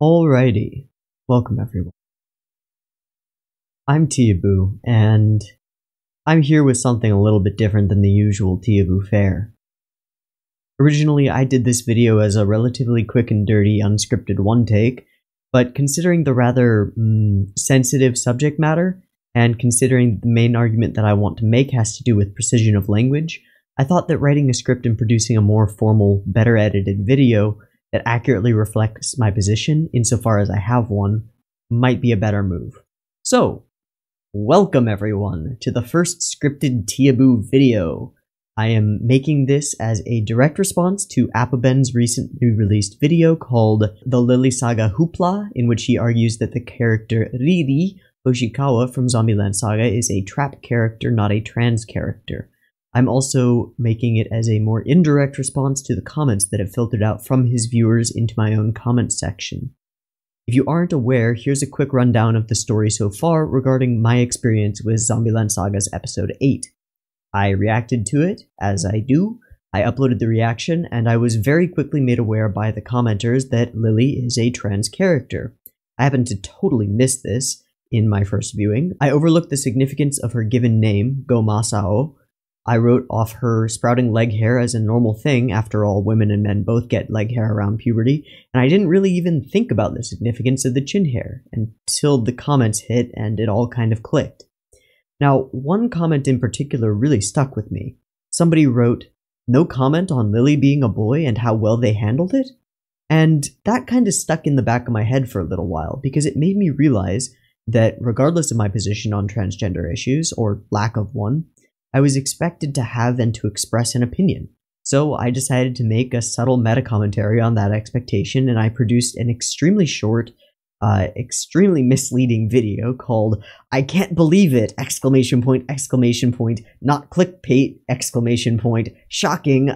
Alrighty, welcome everyone. I'm Teeaboo, and I'm here with something a little bit different than the usual Teeaboo fare. Originally, I did this video as a relatively quick and dirty, unscripted one-take, but considering the rather sensitive subject matter, and considering the main argument that I want to make has to do with precision of language, I thought that writing a script and producing a more formal, better edited video that accurately reflects my position, insofar as I have one, might be a better move. So, welcome everyone to the first scripted Teeaboo video. I am making this as a direct response to Appabend's recently released video called The Lily Saga Hoopla, in which he argues that the character Lily Hoshikawa from Zombieland Saga is a trap character, not a trans character. I'm also making it as a more indirect response to the comments that have filtered out from his viewers into my own comment section. If you aren't aware, here's a quick rundown of the story so far regarding my experience with Zombieland Saga's episode 8. I reacted to it, as I do, I uploaded the reaction, and I was very quickly made aware by the commenters that Lily is a trans character. I happened to totally miss this in my first viewing. I overlooked the significance of her given name, Go Masao. I wrote off her sprouting leg hair as a normal thing. After all, women and men both get leg hair around puberty, and I didn't really even think about the significance of the chin hair until the comments hit and it all kind of clicked. Now, one comment in particular really stuck with me. Somebody wrote, "No comment on Lily being a boy and how well they handled it?" And that kind of stuck in the back of my head for a little while, because it made me realize that regardless of my position on transgender issues, or lack of one, I was expected to have and to express an opinion. So I decided to make a subtle meta-commentary on that expectation, and I produced an extremely short, extremely misleading video called "I can't believe it!" exclamation point, not clickbait, exclamation point, shocking,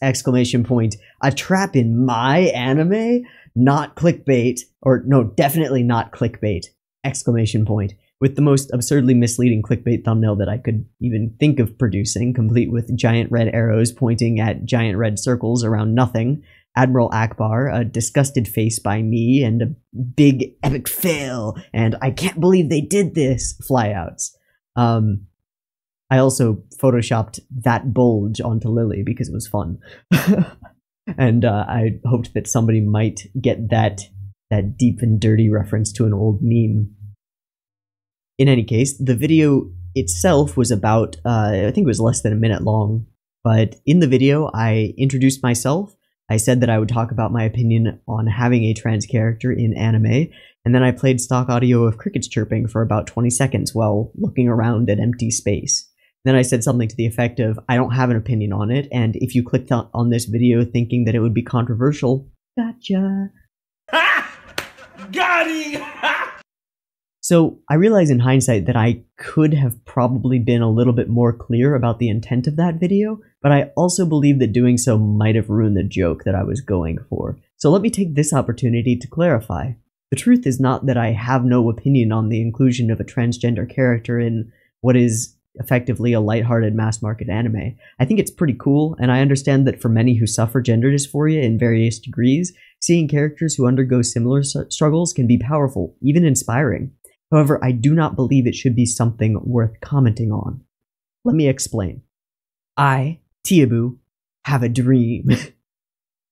exclamation point, a trap in my anime, not clickbait, or no, definitely not clickbait, exclamation point, with the most absurdly misleading clickbait thumbnail that I could even think of producing, complete with giant red arrows pointing at giant red circles around nothing, Admiral Akbar, a disgusted face by me, and a big epic fail, and "I can't believe they did this" flyouts. I also photoshopped that bulge onto Lily because it was fun. And I hoped that somebody might get that deep and dirty reference to an old meme. In any case, the video itself was about, I think it was less than a minute long, but in the video I introduced myself, I said that I would talk about my opinion on having a trans character in anime, and then I played stock audio of crickets chirping for about 20 seconds while looking around at empty space. Then I said something to the effect of, "I don't have an opinion on it, and if you clicked on this video thinking that it would be controversial, gotcha." Got him! So I realize in hindsight that I could have probably been a little bit more clear about the intent of that video, but I also believe that doing so might have ruined the joke that I was going for. So let me take this opportunity to clarify. The truth is not that I have no opinion on the inclusion of a transgender character in what is effectively a lighthearted mass-market anime. I think it's pretty cool, and I understand that for many who suffer gender dysphoria in various degrees, seeing characters who undergo similar struggles can be powerful, even inspiring. However, I do not believe it should be something worth commenting on. Let me explain. I, Teeaboo, have a dream.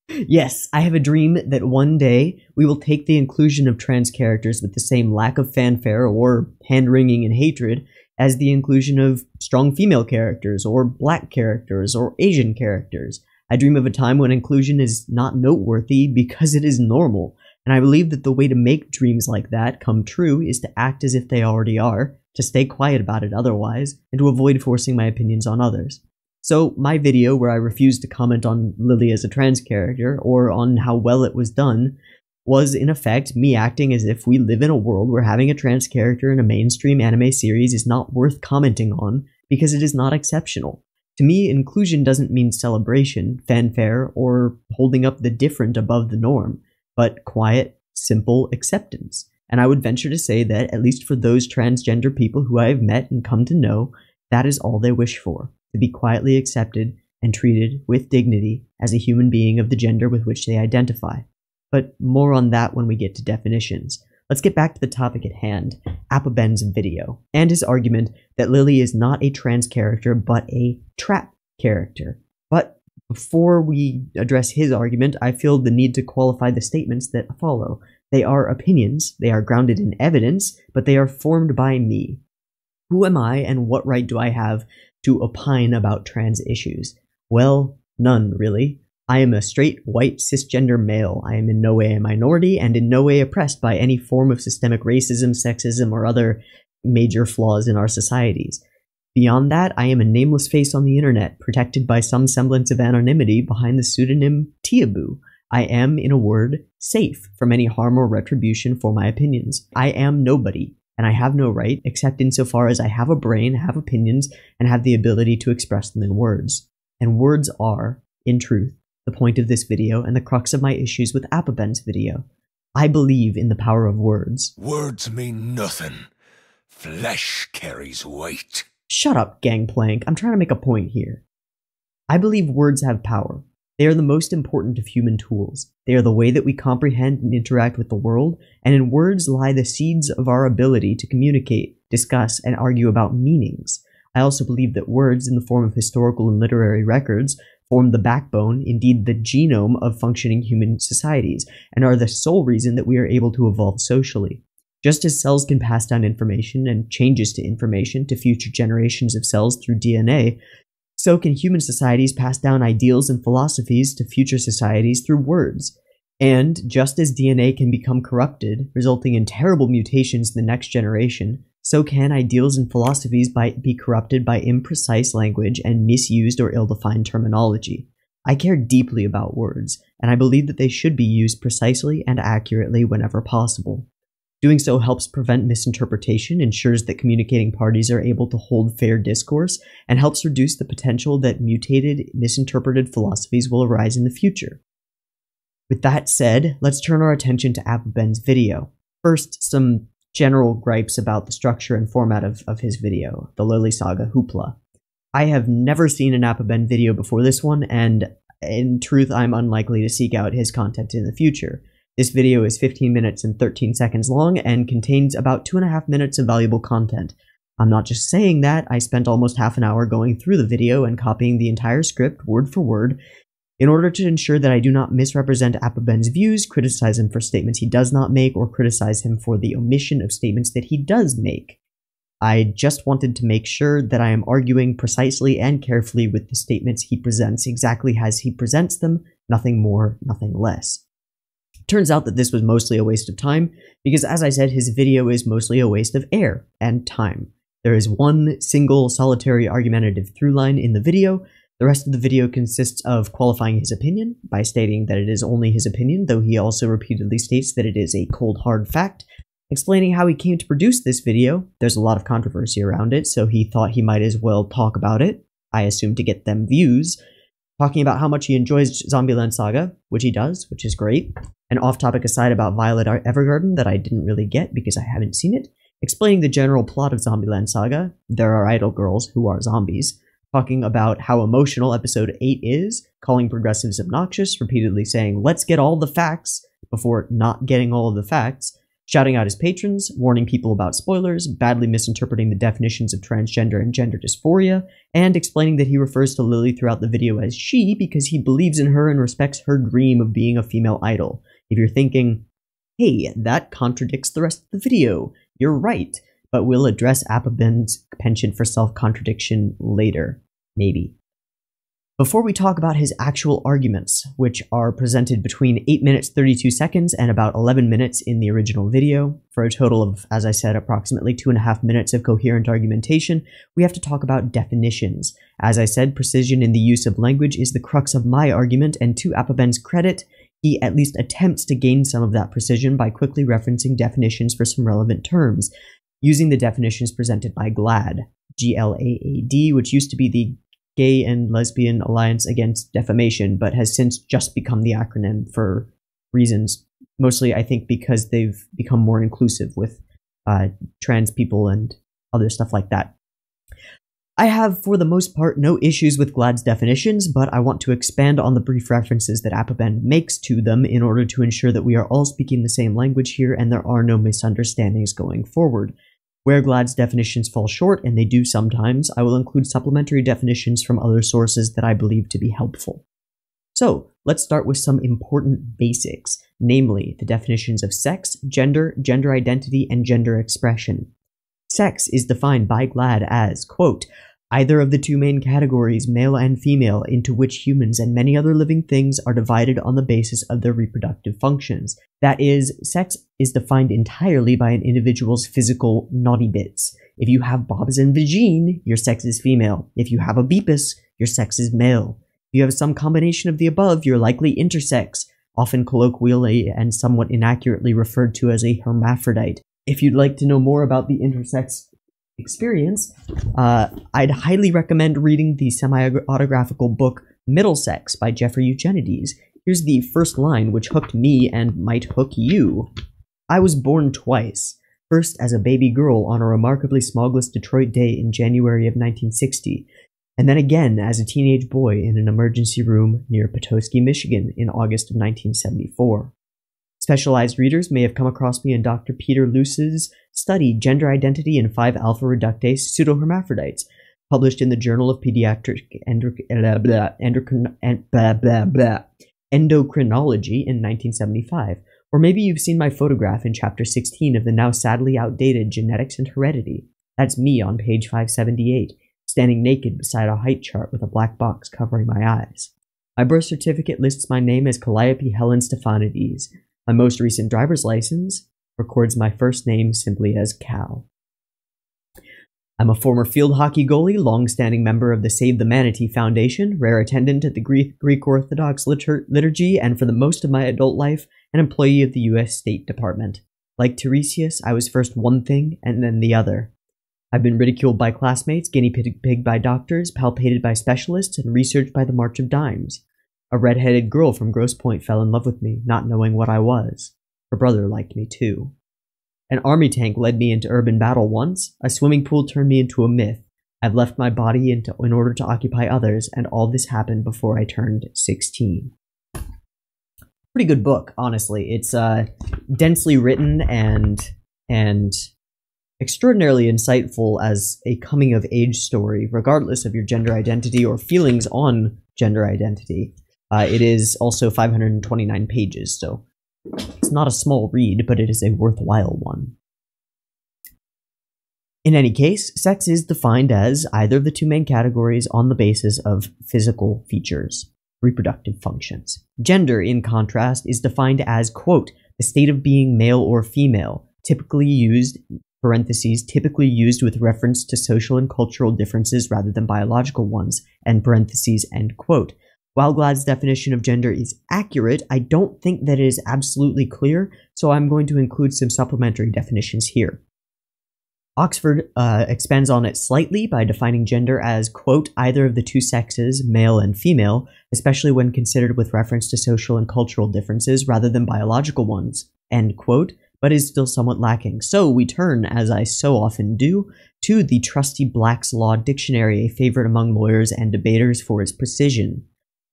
Yes, I have a dream that one day we will take the inclusion of trans characters with the same lack of fanfare or hand-wringing and hatred as the inclusion of strong female characters, or black characters, or Asian characters. I dream of a time when inclusion is not noteworthy because it is normal, and I believe that the way to make dreams like that come true is to act as if they already are, to stay quiet about it otherwise, and to avoid forcing my opinions on others. So my video where I refused to comment on Lily as a trans character, or on how well it was done, was in effect me acting as if we live in a world where having a trans character in a mainstream anime series is not worth commenting on because it is not exceptional. To me, inclusion doesn't mean celebration, fanfare, or holding up the different above the norm, but quiet, simple acceptance. And I would venture to say that, at least for those transgender people who I have met and come to know, that is all they wish for, to be quietly accepted and treated with dignity as a human being of the gender with which they identify. but more on that when we get to definitions. Let's get back to the topic at hand, Appabend's video, and his argument that Lily is not a trans character, but a trap character. But before we address his argument, I feel the need to qualify the statements that follow. They are opinions, they are grounded in evidence, but they are formed by me. Who am I, and what right do I have to opine about trans issues? Well, none, really. I am a straight, white, cisgender male. I am in no way a minority, and in no way oppressed by any form of systemic racism, sexism, or other major flaws in our societies. Beyond that, I am a nameless face on the internet, protected by some semblance of anonymity behind the pseudonym Teeaboo. I am, in a word, safe from any harm or retribution for my opinions. I am nobody, and I have no right, except insofar as I have a brain, have opinions, and have the ability to express them in words. And words are, in truth, the point of this video and the crux of my issues with Appabend's video. I believe in the power of words. Words mean nothing. Flesh carries weight. Shut up, Gangplank. I'm trying to make a point here. I believe words have power. They are the most important of human tools. They are the way that we comprehend and interact with the world, and in words lie the seeds of our ability to communicate, discuss, and argue about meanings. I also believe that words, in the form of historical and literary records, form the backbone, indeed the genome, of functioning human societies, and are the sole reason that we are able to evolve socially. Just as cells can pass down information and changes to information to future generations of cells through DNA, so can human societies pass down ideals and philosophies to future societies through words. And just as DNA can become corrupted, resulting in terrible mutations in the next generation, so can ideals and philosophies be corrupted by imprecise language and misused or ill-defined terminology. I care deeply about words, and I believe that they should be used precisely and accurately whenever possible. Doing so helps prevent misinterpretation, ensures that communicating parties are able to hold fair discourse, and helps reduce the potential that mutated, misinterpreted philosophies will arise in the future. With that said, let's turn our attention to Appabend's video. First, some general gripes about the structure and format of his video, the Lily Saga Hoopla. I have never seen an Appabend video before this one, and in truth, I'm unlikely to seek out his content in the future. This video is 15 minutes and 13 seconds long and contains about 2.5 minutes of valuable content. I'm not just saying that, I spent almost half an hour going through the video and copying the entire script word for word in order to ensure that I do not misrepresent Appabend's views, criticize him for statements he does not make, or criticize him for the omission of statements that he does make. I just wanted to make sure that I am arguing precisely and carefully with the statements he presents exactly as he presents them, nothing more, nothing less. Turns out that this was mostly a waste of time, because as I said, his video is mostly a waste of air and time. There is one single solitary argumentative through line in the video. The rest of the video consists of qualifying his opinion by stating that it is only his opinion, though he also repeatedly states that it is a cold hard fact, explaining how he came to produce this video. There's a lot of controversy around it, so he thought he might as well talk about it, I assume to get them views, talking about how much he enjoys Zombieland Saga, which he does, which is great, an off-topic aside about Violet Evergarden that I didn't really get because I haven't seen it, explaining the general plot of Zombieland Saga, there are idol girls who are zombies, talking about how emotional episode 8 is, calling progressives obnoxious, repeatedly saying, let's get all the facts, before not getting all of the facts, shouting out his patrons, warning people about spoilers, badly misinterpreting the definitions of transgender and gender dysphoria, and explaining that he refers to Lily throughout the video as she because he believes in her and respects her dream of being a female idol. If you're thinking, hey, that contradicts the rest of the video, you're right, but we'll address Appabend's penchant for self-contradiction later. Maybe. Before we talk about his actual arguments, which are presented between 8 minutes 32 seconds and about 11 minutes in the original video, for a total of, as I said, approximately 2.5 minutes of coherent argumentation, we have to talk about definitions. As I said, precision in the use of language is the crux of my argument, and to Appabend's credit, he at least attempts to gain some of that precision by quickly referencing definitions for some relevant terms, using the definitions presented by GLAAD, G-L-A-A-D, which used to be the Gay and Lesbian Alliance Against Defamation, but has since just become the acronym for reasons, mostly I think because they've become more inclusive with trans people and other stuff like that. I have, for the most part, no issues with GLAAD's definitions, but I want to expand on the brief references that Appabend makes to them in order to ensure that we are all speaking the same language here and there are no misunderstandings going forward. Where GLAAD's definitions fall short, and they do sometimes, I will include supplementary definitions from other sources that I believe to be helpful. So, let's start with some important basics, namely the definitions of sex, gender, gender identity, and gender expression. Sex is defined by GLAAD as, quote, either of the two main categories, male and female, into which humans and many other living things are divided on the basis of their reproductive functions. That is, sex is defined entirely by an individual's physical naughty bits. If you have bobs and vagine, your sex is female. If you have a beepus, your sex is male. If you have some combination of the above, you're likely intersex, often colloquially and somewhat inaccurately referred to as a hermaphrodite. If you'd like to know more about the intersex experience, I'd highly recommend reading the semi-autographical book Middlesex by Jeffrey Eugenides. Here's the first line, which hooked me and might hook you. I was born twice. First as a baby girl on a remarkably smogless Detroit day in January of 1960, and then again as a teenage boy in an emergency room near Petoskey, Michigan in August of 1974. Specialized readers may have come across me in Dr. Peter Luce's study Gender Identity in 5 Alpha Reductase Pseudohermaphrodites, published in the Journal of Pediatric Endocrinology in 1975. Or maybe you've seen my photograph in Chapter 16 of the now sadly outdated Genetics and Heredity. That's me on page 578, standing naked beside a height chart with a black box covering my eyes. My birth certificate lists my name as Calliope Helen Stephanides. My most recent driver's license records my first name simply as Cal. I'm a former field hockey goalie, long-standing member of the Save the Manatee Foundation, rare attendant at the Greek Orthodox liturgy, and for the most of my adult life, an employee of the U.S. State Department. Like Tiresias, I was first one thing and then the other. I've been ridiculed by classmates, guinea pigged by doctors, palpated by specialists, and researched by the March of Dimes. A red-headed girl from Grosse Pointe fell in love with me, not knowing what I was. Her brother liked me too. An army tank led me into urban battle once. A swimming pool turned me into a myth. I've left my body in order to occupy others, and all this happened before I turned 16. Pretty good book, honestly. It's densely written and extraordinarily insightful as a coming-of-age story, regardless of your gender identity or feelings on gender identity. It is also 529 pages, so it's not a small read, but it is a worthwhile one. In any case, sex is defined as either of the two main categories on the basis of physical features, reproductive functions. Gender, in contrast, is defined as, quote, the state of being male or female, typically used, parentheses, typically used with reference to social and cultural differences rather than biological ones, end parentheses, end quote. While GLAAD's definition of gender is accurate, I don't think that it is absolutely clear, so I'm going to include some supplementary definitions here. Oxford expands on it slightly by defining gender as, quote, either of the two sexes, male and female, especially when considered with reference to social and cultural differences rather than biological ones, end quote, but is still somewhat lacking. So we turn, as I so often do, to the trusty Black's Law Dictionary, a favorite among lawyers and debaters for its precision.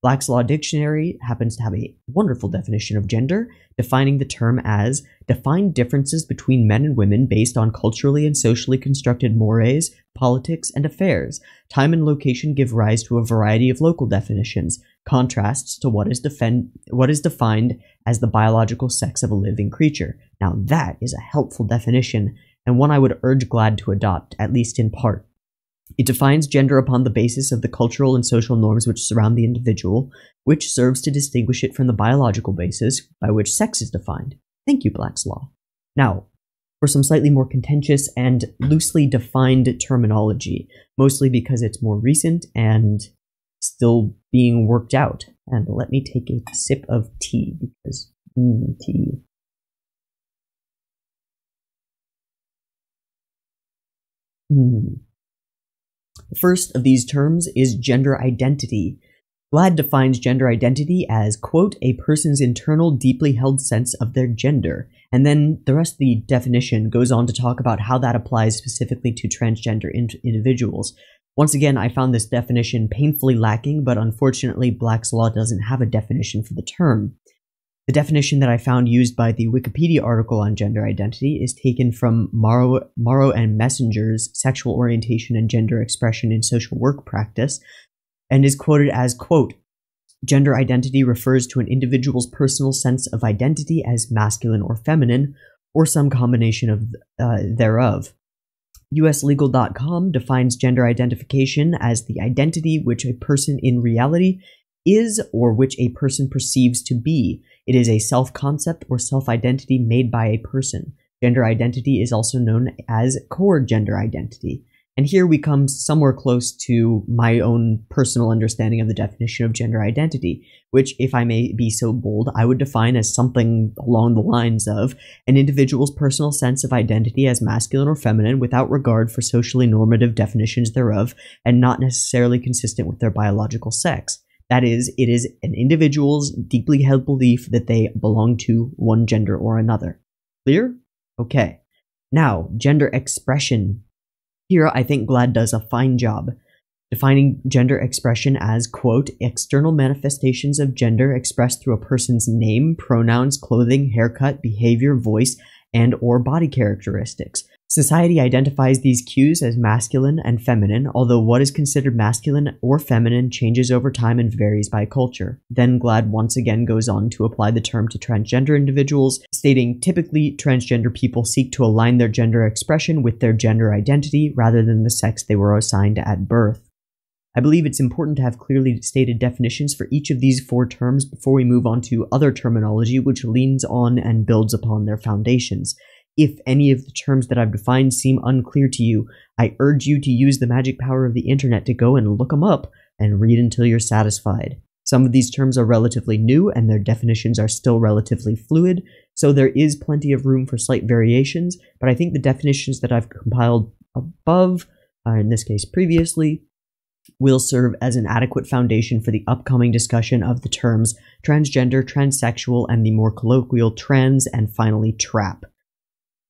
Black's Law Dictionary happens to have a wonderful definition of gender, defining the term as defined differences between men and women based on culturally and socially constructed mores, politics, and affairs. Time and location give rise to a variety of local definitions, contrasts to what is defined as the biological sex of a living creature. Now that is a helpful definition, and one I would urge GLAAD to adopt, at least in part. It defines gender upon the basis of the cultural and social norms which surround the individual, which serves to distinguish it from the biological basis by which sex is defined. Thank you, Black's Law. Now, for some slightly more contentious and loosely defined terminology, mostly because it's more recent and still being worked out. And let me take a sip of tea, because tea. The first of these terms is gender identity. GLAAD defines gender identity as, quote, a person's internal, deeply held sense of their gender. And then the rest of the definition goes on to talk about how that applies specifically to transgender individuals. Once again, I found this definition painfully lacking, but unfortunately Black's Law doesn't have a definition for the term. The definition that I found used by the Wikipedia article on gender identity is taken from Morrow and Messenger's Sexual Orientation and Gender Expression in Social Work Practice, and is quoted as, quote, "Gender identity refers to an individual's personal sense of identity as masculine or feminine, or some combination of thereof." USLegal.com defines gender identification as the identity which a person in reality is or which a person perceives to be. It is a self-concept or self-identity made by a person. Gender identity is also known as core gender identity. And here we come somewhere close to my own personal understanding of the definition of gender identity, which, if I may be so bold, I would define as something along the lines of an individual's personal sense of identity as masculine or feminine without regard for socially normative definitions thereof, and not necessarily consistent with their biological sex. That is, it is an individual's deeply held belief that they belong to one gender or another. Clear? Okay. Now, gender expression. Here, I think GLAAD does a fine job, defining gender expression as, quote, external manifestations of gender expressed through a person's name, pronouns, clothing, haircut, behavior, voice, and or body characteristics. Society identifies these cues as masculine and feminine, although what is considered masculine or feminine changes over time and varies by culture. Then GLAAD once again goes on to apply the term to transgender individuals, stating typically transgender people seek to align their gender expression with their gender identity rather than the sex they were assigned at birth. I believe it's important to have clearly stated definitions for each of these four terms before we move on to other terminology which leans on and builds upon their foundations. If any of the terms that I've defined seem unclear to you, I urge you to use the magic power of the internet to go and look them up and read until you're satisfied. Some of these terms are relatively new and their definitions are still relatively fluid, so there is plenty of room for slight variations, but I think the definitions that I've compiled above, in this case previously, will serve as an adequate foundation for the upcoming discussion of the terms transgender, transsexual, and the more colloquial trans, and finally trap.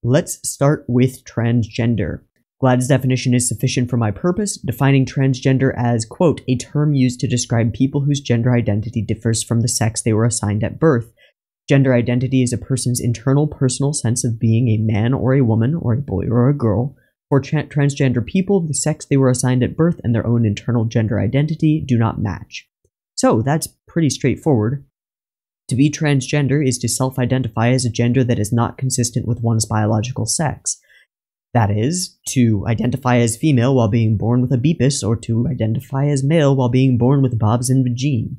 Let's start with transgender. GLAAD's definition is sufficient for my purpose, defining transgender as, quote, a term used to describe people whose gender identity differs from the sex they were assigned at birth. Gender identity is a person's internal personal sense of being a man or a woman, or a boy or a girl. For transgender people, the sex they were assigned at birth and their own internal gender identity do not match. So that's pretty straightforward. To be transgender is to self-identify as a gender that is not consistent with one's biological sex. That is, to identify as female while being born with a beepus, or to identify as male while being born with bobs and vagine.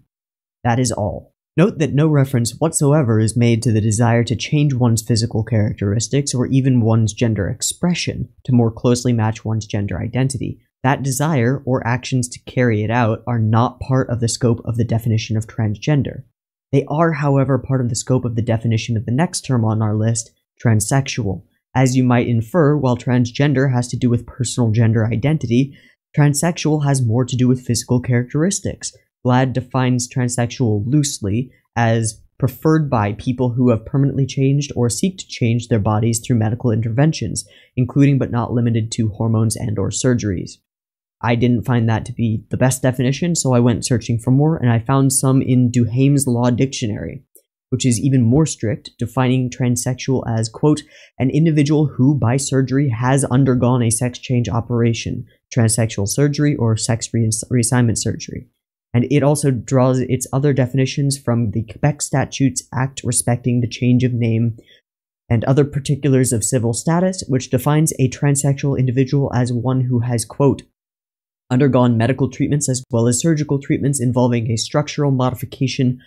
That is all. Note that no reference whatsoever is made to the desire to change one's physical characteristics or even one's gender expression to more closely match one's gender identity. That desire, or actions to carry it out, are not part of the scope of the definition of transgender. They are, however, part of the scope of the definition of the next term on our list, transsexual. As you might infer, while transgender has to do with personal gender identity, transsexual has more to do with physical characteristics. GLAAD defines transsexual loosely as preferred by people who have permanently changed or seek to change their bodies through medical interventions, including but not limited to hormones and/or surgeries. I didn't find that to be the best definition, so I went searching for more, and I found some in Duhame's Law Dictionary, which is even more strict, defining transsexual as, quote, an individual who, by surgery, has undergone a sex change operation, transsexual surgery, or sex reassignment surgery. And it also draws its other definitions from the Quebec Statutes Act respecting the change of name and other particulars of civil status, which defines a transsexual individual as one who has, quote, undergone medical treatments as well as surgical treatments involving a structural modification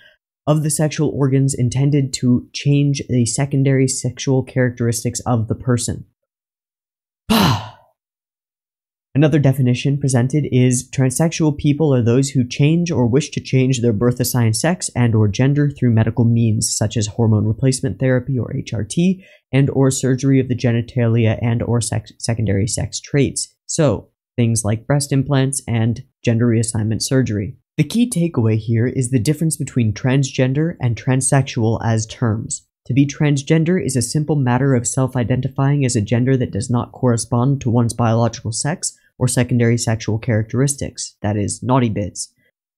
of the sexual organs intended to change the secondary sexual characteristics of the person. Another definition presented is transsexual people are those who change or wish to change their birth-assigned sex and or gender through medical means such as hormone replacement therapy or HRT and or surgery of the genitalia and or secondary sex traits. So, things like breast implants and gender reassignment surgery. The key takeaway here is the difference between transgender and transsexual as terms. To be transgender is a simple matter of self-identifying as a gender that does not correspond to one's biological sex or secondary sexual characteristics, that is, naughty bits.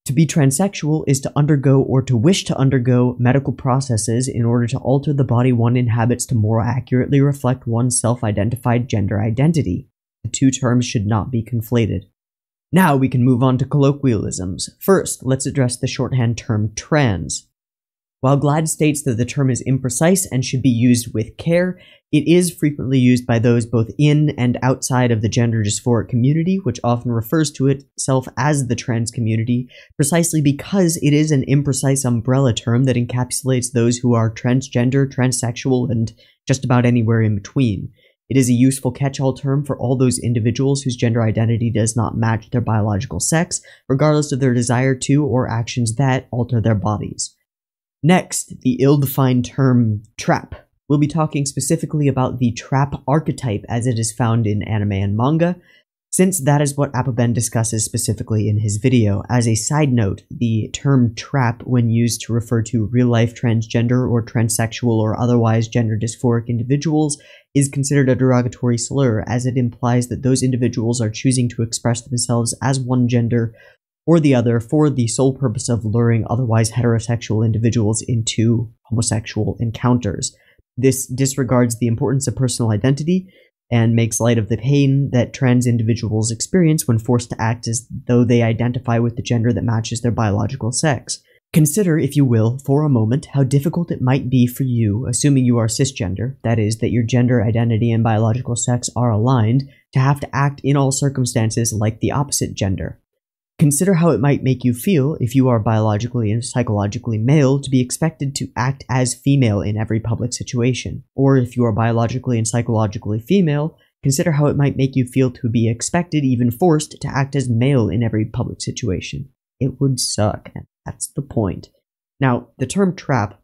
To be transsexual is to undergo or to wish to undergo medical processes in order to alter the body one inhabits to more accurately reflect one's self-identified gender identity. The two terms should not be conflated. Now we can move on to colloquialisms. First, let's address the shorthand term trans. While GLAAD states that the term is imprecise and should be used with care, it is frequently used by those both in and outside of the gender dysphoric community, which often refers to itself as the trans community, precisely because it is an imprecise umbrella term that encapsulates those who are transgender, transsexual, and just about anywhere in between. It is a useful catch-all term for all those individuals whose gender identity does not match their biological sex, regardless of their desire to or actions that alter their bodies. Next, the ill-defined term trap. We'll be talking specifically about the trap archetype as it is found in anime and manga, since that is what Appabend discusses specifically in his video. As a side note, the term trap, when used to refer to real-life transgender or transsexual or otherwise gender dysphoric individuals, is considered a derogatory slur, as it implies that those individuals are choosing to express themselves as one gender or the other for the sole purpose of luring otherwise heterosexual individuals into homosexual encounters. This disregards the importance of personal identity and makes light of the pain that trans individuals experience when forced to act as though they identify with the gender that matches their biological sex. Consider, if you will, for a moment, how difficult it might be for you, assuming you are cisgender, that is, that your gender identity and biological sex are aligned, to have to act in all circumstances like the opposite gender. Consider how it might make you feel if you are biologically and psychologically male to be expected to act as female in every public situation. Or if you are biologically and psychologically female, consider how it might make you feel to be expected, even forced, to act as male in every public situation. It would suck, and that's the point. Now, the term trap,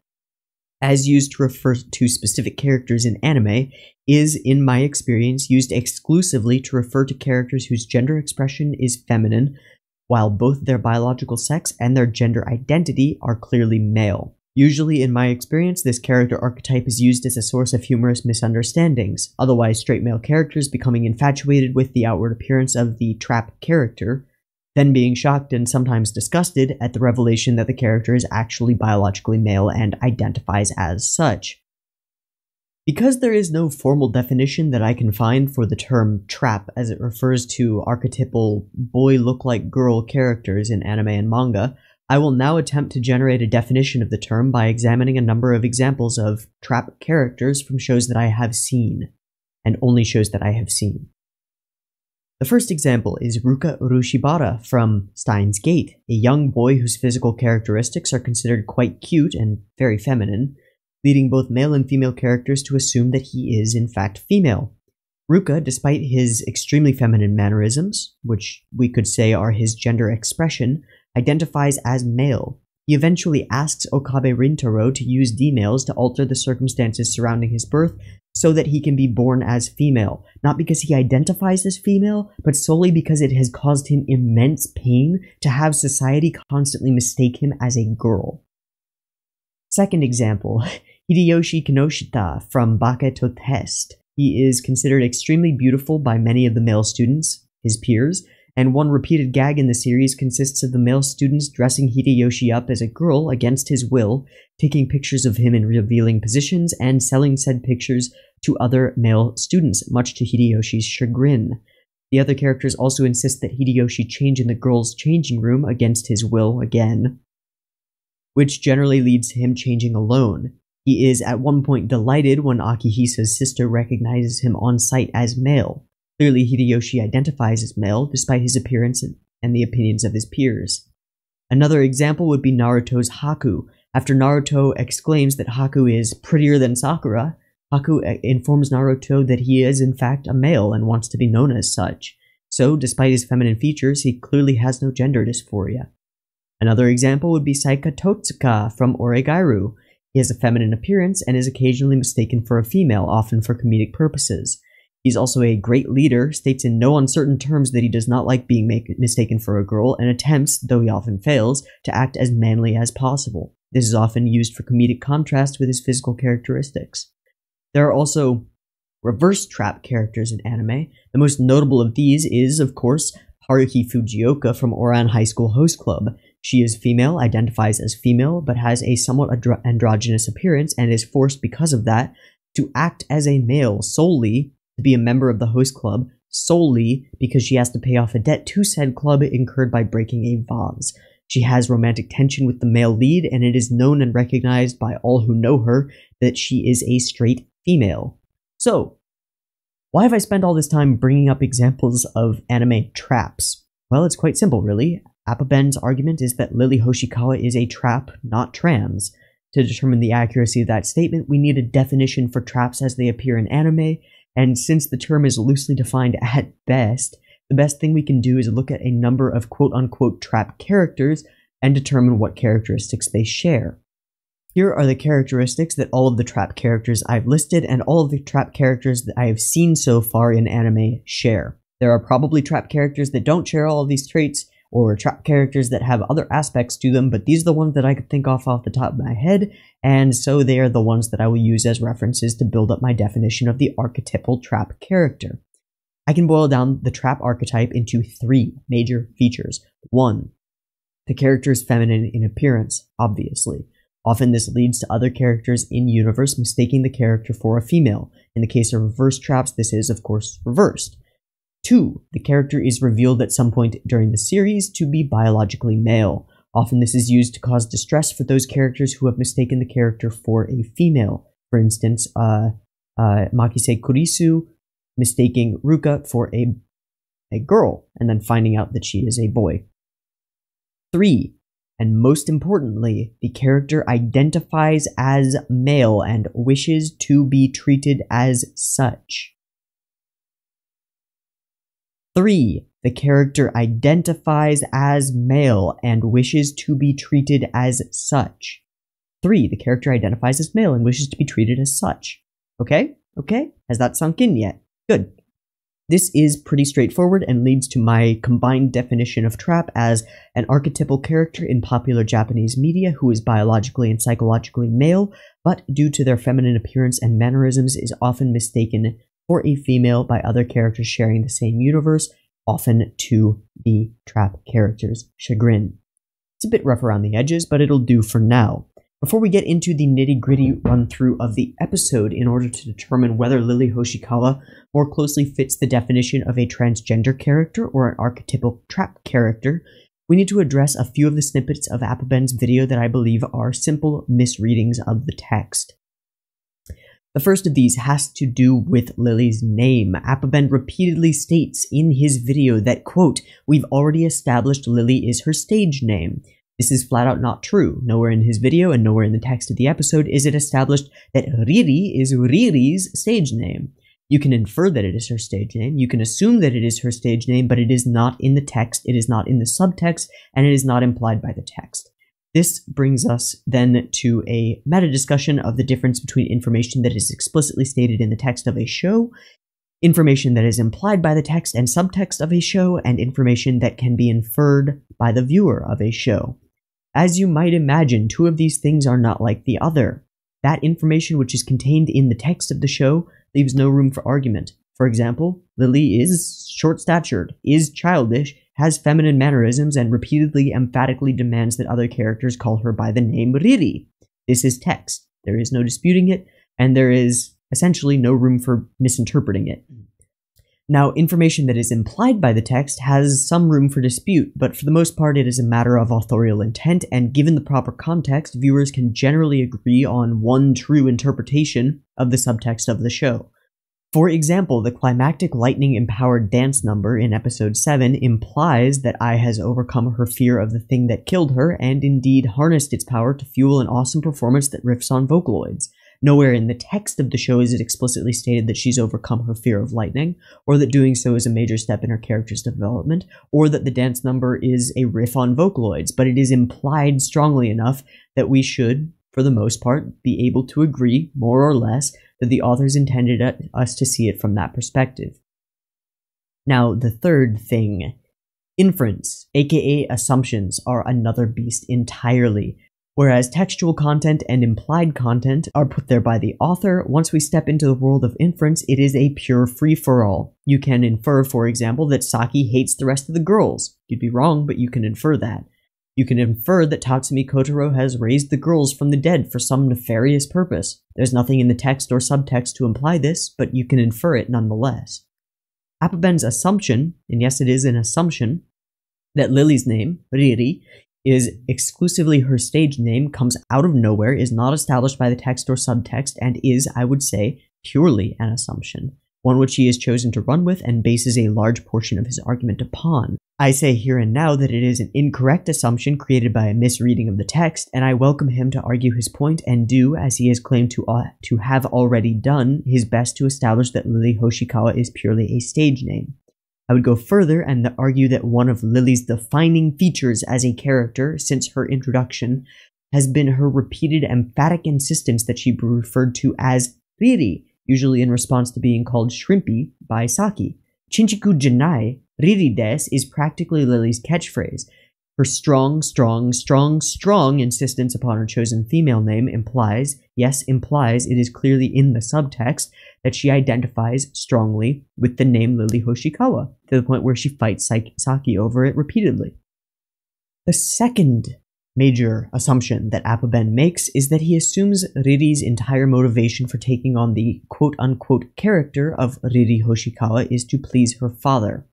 as used to refer to specific characters in anime, is, in my experience, used exclusively to refer to characters whose gender expression is feminine, while both their biological sex and their gender identity are clearly male. Usually, in my experience, this character archetype is used as a source of humorous misunderstandings, otherwise straight male characters becoming infatuated with the outward appearance of the trap character, then being shocked and sometimes disgusted at the revelation that the character is actually biologically male and identifies as such. Because there is no formal definition that I can find for the term trap as it refers to archetypal boy-look-like-girl characters in anime and manga, I will now attempt to generate a definition of the term by examining a number of examples of trap characters from shows that I have seen, and only shows that I have seen. The first example is Ruka Urushibara from Steins Gate, a young boy whose physical characteristics are considered quite cute and very feminine, leading both male and female characters to assume that he is in fact female. Ruka, despite his extremely feminine mannerisms, which we could say are his gender expression, identifies as male. He eventually asks Okabe Rintaro to use D-males to alter the circumstances surrounding his birth so that he can be born as female, not because he identifies as female, but solely because it has caused him immense pain to have society constantly mistake him as a girl. Second example, Hideyoshi Kinoshita from Bake to Test. He is considered extremely beautiful by many of the male students, his peers, and one repeated gag in the series consists of the male students dressing Hideyoshi up as a girl against his will, taking pictures of him in revealing positions, and selling said pictures to other male students, much to Hideyoshi's chagrin. The other characters also insist that Hideyoshi change in the girls' changing room against his will again, which generally leads to him changing alone. He is at one point delighted when Akihisa's sister recognizes him on sight as male. Clearly, Hideyoshi identifies as male, despite his appearance and the opinions of his peers. Another example would be Naruto's Haku. After Naruto exclaims that Haku is prettier than Sakura, Haku informs Naruto that he is in fact a male and wants to be known as such. So, despite his feminine features, he clearly has no gender dysphoria. Another example would be Saika Totsuka from Oregairu. He has a feminine appearance and is occasionally mistaken for a female, often for comedic purposes. He's also a great leader, states in no uncertain terms that he does not like being mistaken for a girl, and attempts, though he often fails, to act as manly as possible. This is often used for comedic contrast with his physical characteristics. There are also reverse trap characters in anime. The most notable of these is, of course, Haruhi Fujioka from Ouran High School Host Club. She is female, identifies as female, but has a somewhat androgynous appearance and is forced because of that to act as a male solely to be a member of the host club, solely because she has to pay off a debt to said club incurred by breaking a vase. She has romantic tension with the male lead, and it is known and recognized by all who know her that she is a straight female. So, why have I spent all this time bringing up examples of anime traps? Well, it's quite simple, really. Appabend's argument is that Lily Hoshikawa is a trap, not trans. To determine the accuracy of that statement, we need a definition for traps as they appear in anime, and since the term is loosely defined at best, the best thing we can do is look at a number of quote-unquote trap characters and determine what characteristics they share. Here are the characteristics that all of the trap characters I've listed and all of the trap characters that I have seen so far in anime share. There are probably trap characters that don't share all of these traits, or trap characters that have other aspects to them, but these are the ones that I could think off the top of my head, and so they are the ones that I will use as references to build up my definition of the archetypal trap character. I can boil down the trap archetype into 3 major features. 1. The character is feminine in appearance, obviously. Often this leads to other characters in universe mistaking the character for a female. In the case of reverse traps, this is, of course, reversed. 2. The character is revealed at some point during the series to be biologically male. Often this is used to cause distress for those characters who have mistaken the character for a female. For instance, Makise Kurisu mistaking Ruka for a girl, and then finding out that she is a boy. 3. And most importantly, the character identifies as male and wishes to be treated as such. 3. The character identifies as male and wishes to be treated as such. 3. The character identifies as male and wishes to be treated as such. Okay? Okay? Has that sunk in yet? Good. This is pretty straightforward and leads to my combined definition of trap as an archetypal character in popular Japanese media who is biologically and psychologically male, but due to their feminine appearance and mannerisms is often mistaken for a female by other characters sharing the same universe, often to the trap character's chagrin. It's a bit rough around the edges, but it'll do for now. Before we get into the nitty-gritty run-through of the episode in order to determine whether Lily Hoshikawa more closely fits the definition of a transgender character or an archetypal trap character, we need to address a few of the snippets of Appabend's video that I believe are simple misreadings of the text. The first of these has to do with Lily's name. Appabend repeatedly states in his video that, quote, "We've already established Lily is her stage name." This is flat out not true. Nowhere in his video and nowhere in the text of the episode is it established that Riri is Riri's stage name. You can infer that it is her stage name, you can assume that it is her stage name, but it is not in the text, it is not in the subtext, and it is not implied by the text. This brings us then to a meta discussion of the difference between information that is explicitly stated in the text of a show, information that is implied by the text and subtext of a show, and information that can be inferred by the viewer of a show. As you might imagine, 2 of these things are not like the other. That information which is contained in the text of the show leaves no room for argument. For example, Lily is short-statured, is childish, has feminine mannerisms, and repeatedly emphatically demands that other characters call her by the name Riri. This is text. There is no disputing it, and there is essentially no room for misinterpreting it. Now, information that is implied by the text has some room for dispute, but for the most part it is a matter of authorial intent, and given the proper context, viewers can generally agree on one true interpretation of the subtext of the show. For example, the climactic lightning-empowered dance number in episode 7 implies that Ai has overcome her fear of the thing that killed her, and indeed harnessed its power to fuel an awesome performance that riffs on Vocaloids. Nowhere in the text of the show is it explicitly stated that she's overcome her fear of lightning, or that doing so is a major step in her character's development, or that the dance number is a riff on Vocaloids, but it is implied strongly enough that we should, for the most part, be able to agree, more or less, that the authors intended us to see it from that perspective. Now, the third thing. Inference, aka assumptions, are another beast entirely. Whereas textual content and implied content are put there by the author, once we step into the world of inference, it is a pure free-for-all. You can infer, for example, that Saki hates the rest of the girls. You'd be wrong, but you can infer that. You can infer that Tatsumi Kotaro has raised the girls from the dead for some nefarious purpose. There's nothing in the text or subtext to imply this, but you can infer it nonetheless. Appabend's assumption, and yes it is an assumption, that Lily's name, Riri, is exclusively her stage name, comes out of nowhere, is not established by the text or subtext, and is, I would say, purely an assumption, one which he has chosen to run with and bases a large portion of his argument upon. I say here and now that it is an incorrect assumption created by a misreading of the text, and I welcome him to argue his point and do, as he has claimed to have already done, his best to establish that Lily Hoshikawa is purely a stage name. I would go further and argue that one of Lily's defining features as a character since her introduction has been her repeated emphatic insistence that she be referred to as Riri, usually in response to being called Shrimpy by Saki. Chinchiku janai, Riri des is practically Lily's catchphrase. Her strong insistence upon her chosen female name implies, it is clearly in the subtext, that she identifies strongly with the name Lily Hoshikawa, to the point where she fights Saki over it repeatedly. The second major assumption that Appabend makes is that he assumes Riri's entire motivation for taking on the quote-unquote character of Lily Hoshikawa is to please her father.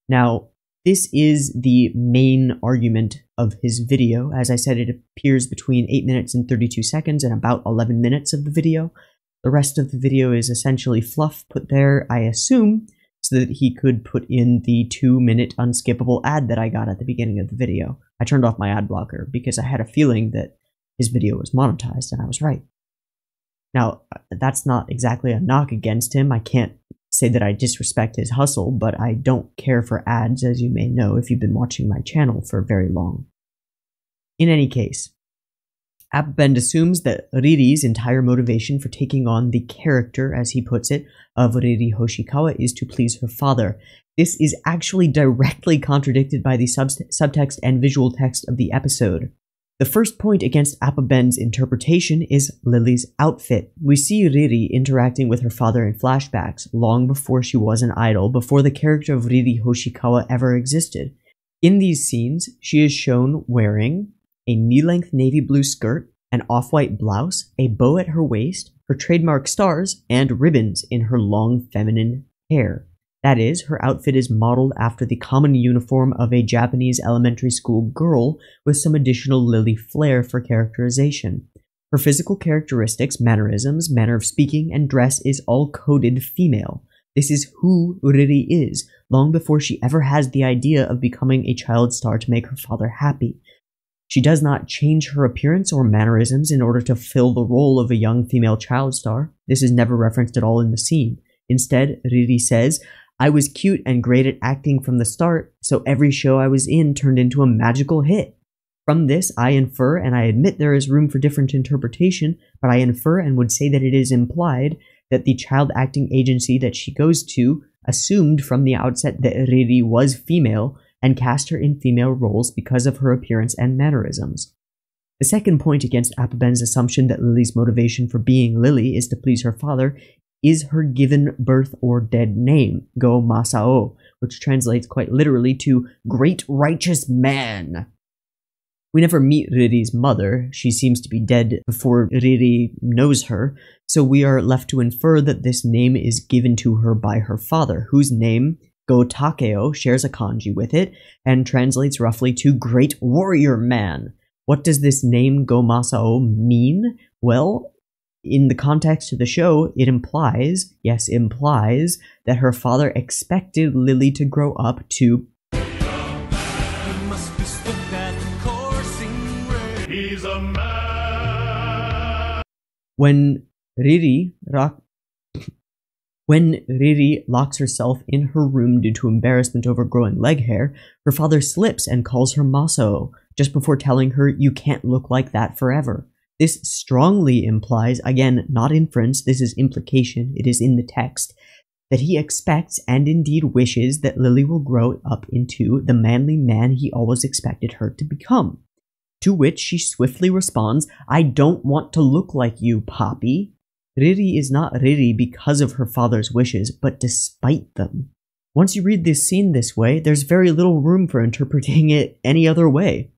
Now, this is the main argument of his video. As I said, it appears between 8 minutes and 32 seconds and about 11 minutes of the video. The rest of the video is essentially fluff put there, I assume, so that he could put in the 2-minute unskippable ad that I got at the beginning of the video. I turned off my ad blocker because I had a feeling that his video was monetized, and I was right. Now, that's not exactly a knock against him. I can't say that I disrespect his hustle, but I don't care for ads, as you may know if you've been watching my channel for very long. In any case, Appabend assumes that Riri's entire motivation for taking on the character, as he puts it, of Lily Hoshikawa is to please her father. This is actually directly contradicted by the subtext and visual text of the episode. The first point against Appabend's interpretation is Lily's outfit. We see Riri interacting with her father in flashbacks, long before she was an idol, before the character of Lily Hoshikawa ever existed. In these scenes, she is shown wearing a knee-length navy blue skirt, an off-white blouse, a bow at her waist, her trademark stars, and ribbons in her long feminine hair. That is, her outfit is modeled after the common uniform of a Japanese elementary school girl with some additional Lily flair for characterization. Her physical characteristics, mannerisms, manner of speaking, and dress is all coded female. This is who Riri is, long before she ever has the idea of becoming a child star to make her father happy. She does not change her appearance or mannerisms in order to fill the role of a young female child star. This is never referenced at all in the scene. Instead, Riri says, "I was cute and great at acting from the start, so every show I was in turned into a magical hit." From this, I infer, and I admit there is room for different interpretation, but I infer and would say that it is implied that the child acting agency that she goes to assumed from the outset that Riri was female and cast her in female roles because of her appearance and mannerisms. The second point against Appabend's assumption that Lily's motivation for being Lily is to please her father is her given birth or dead name, Go Masao, which translates quite literally to Great Righteous Man. We never meet Riri's mother. She seems to be dead before Riri knows her, so we are left to infer that this name is given to her by her father, whose name, Go Takeo, shares a kanji with it and translates roughly to Great Warrior Man. What does this name Go Masao mean? Well, in the context of the show, it implies, yes, implies, that her father expected Lily to grow up to He's a man. When Riri locks herself in her room due to embarrassment over growing leg hair, her father slips and calls her Masao, just before telling her, "You can't look like that forever." This strongly implies, again, not inference, this is implication, it is in the text, that he expects and indeed wishes that Lily will grow up into the manly man he always expected her to become. to which she swiftly responds, "I don't want to look like you, Poppy." Riri is not Riri because of her father's wishes, but despite them. Once you read this scene this way, there's very little room for interpreting it any other way.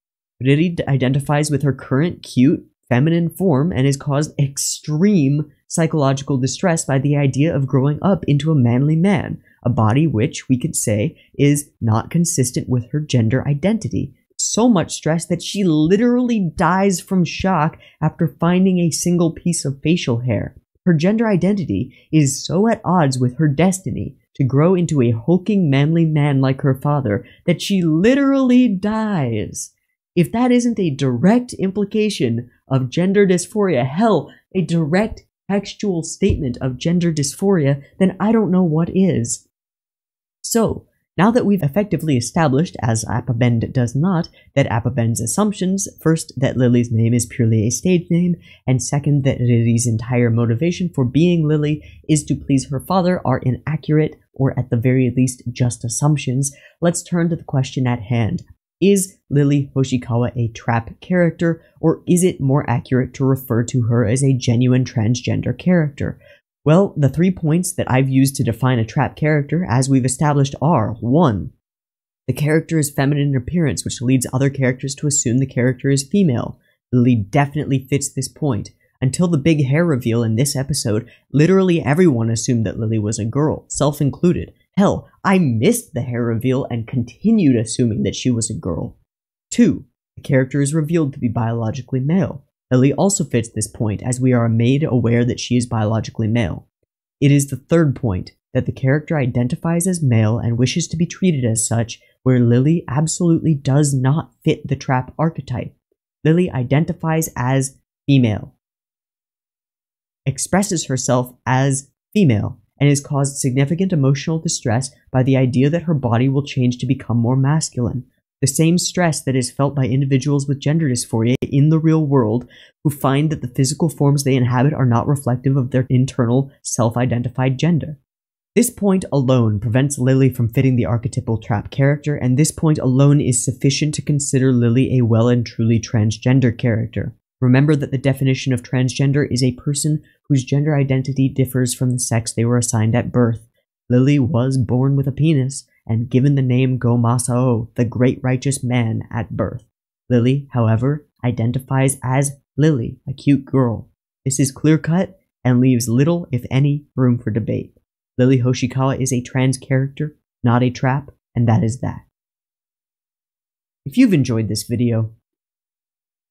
Riri identifies with her current cute, feminine form and is caused extreme psychological distress by the idea of growing up into a manly man, a body which, we could say, is not consistent with her gender identity. So much stress that she literally dies from shock after finding a single piece of facial hair. Her gender identity is so at odds with her destiny to grow into a hulking manly man like her father that she literally dies. If that isn't a direct implication of gender dysphoria, hell, a direct textual statement of gender dysphoria, then I don't know what is. So, now that we've effectively established, as Appabend does not, that Appabend's assumptions, first, that Lily's name is purely a stage name, and second, that Riri's entire motivation for being Lily is to please her father, are inaccurate, or at the very least, just assumptions, let's turn to the question at hand. Is Lily Hoshikawa a trap character, or is it more accurate to refer to her as a genuine transgender character? Well, the 3 points that I've used to define a trap character, as we've established, are 1. The character is feminine in appearance, which leads other characters to assume the character is female. Lily definitely fits this point. Until the big hair reveal in this episode, literally everyone assumed that Lily was a girl, self included. Hell, I missed the hair reveal and continued assuming that she was a girl. 2. The character is revealed to be biologically male. Lily also fits this point, as we are made aware that she is biologically male. It is the 3rd point, that the character identifies as male and wishes to be treated as such, where Lily absolutely does not fit the trap archetype. Lily identifies as female, expresses herself as female, and is caused significant emotional distress by the idea that her body will change to become more masculine. The same stress that is felt by individuals with gender dysphoria in the real world who find that the physical forms they inhabit are not reflective of their internal, self-identified gender. This point alone prevents Lily from fitting the archetypal trap character, and this point alone is sufficient to consider Lily a well and truly transgender character. Remember that the definition of transgender is a person whose gender identity differs from the sex they were assigned at birth. Lily was born with a penis, and given the name Go Masao, the great righteous man, at birth. Lily, however, identifies as Lily, a cute girl. This is clear-cut and leaves little, if any, room for debate. Lily Hoshikawa is a trans character, not a trap, and that is that. If you've enjoyed this video,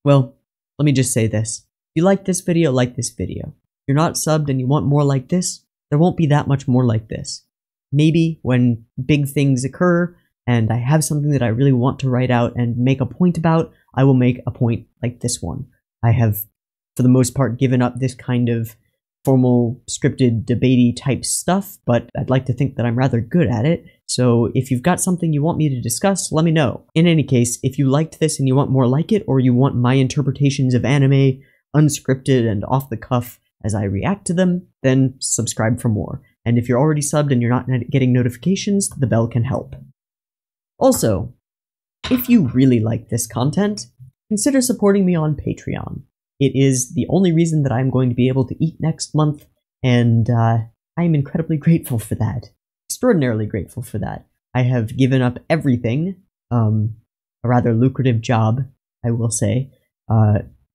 well, let me just say this. If you like this video, like this video. If you're not subbed and you want more like this, there won't be that much more like this. Maybe when big things occur and I have something that I really want to write out and make a point about, I will make a point like this one. I have, for the most part, given up this kind of formal, scripted, debatey type stuff, but I'd like to think that I'm rather good at it, so if you've got something you want me to discuss, let me know. In any case, if you liked this and you want more like it, or you want my interpretations of anime, unscripted and off the cuff as I react to them, then subscribe for more. And if you're already subbed and you're not getting notifications, the bell can help. Also, if you really like this content, consider supporting me on Patreon. It is the only reason that I'm going to be able to eat next month, and I'm incredibly grateful for that. Extraordinarily grateful for that. I have given up everything, a rather lucrative job, I will say,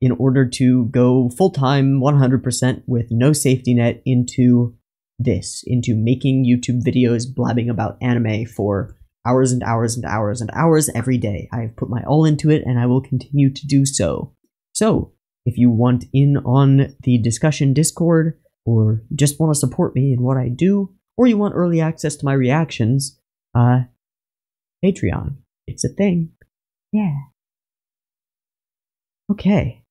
in order to go full-time 100% with no safety net into making YouTube videos blabbing about anime for hours and hours and hours and hours every day. I have put my all into it, and I will continue to do so. So, if you want in on the discussion Discord, or just want to support me in what I do, or you want early access to my reactions, Patreon. It's a thing. Yeah. Okay.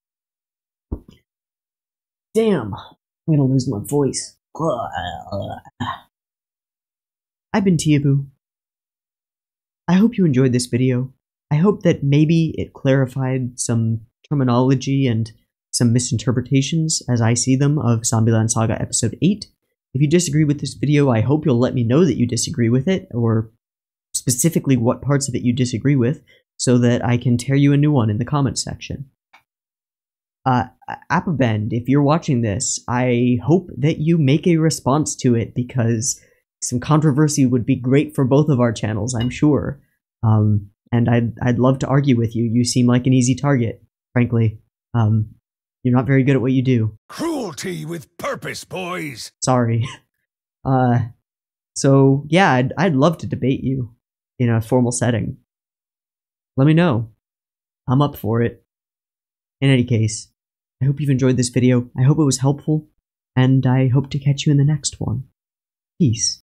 Damn. I'm gonna lose my voice. I've been Teeaboo. I hope you enjoyed this video. I hope that maybe it clarified some terminology and some misinterpretations, as I see them, of Zombieland Saga Episode 8. If you disagree with this video, I hope you'll let me know that you disagree with it, or specifically what parts of it you disagree with. so that I can tear you a new one in the comments section. Appabend, if you're watching this, I hope that you make a response to it, because some controversy would be great for both of our channels, I'm sure. And I'd love to argue with you. You seem like an easy target, frankly. You're not very good at what you do. Cruelty with purpose, boys! Sorry. So yeah, I'd love to debate you in a formal setting. Let me know. I'm up for it. In any case, I hope you've enjoyed this video. I hope it was helpful, and I hope to catch you in the next one. Peace.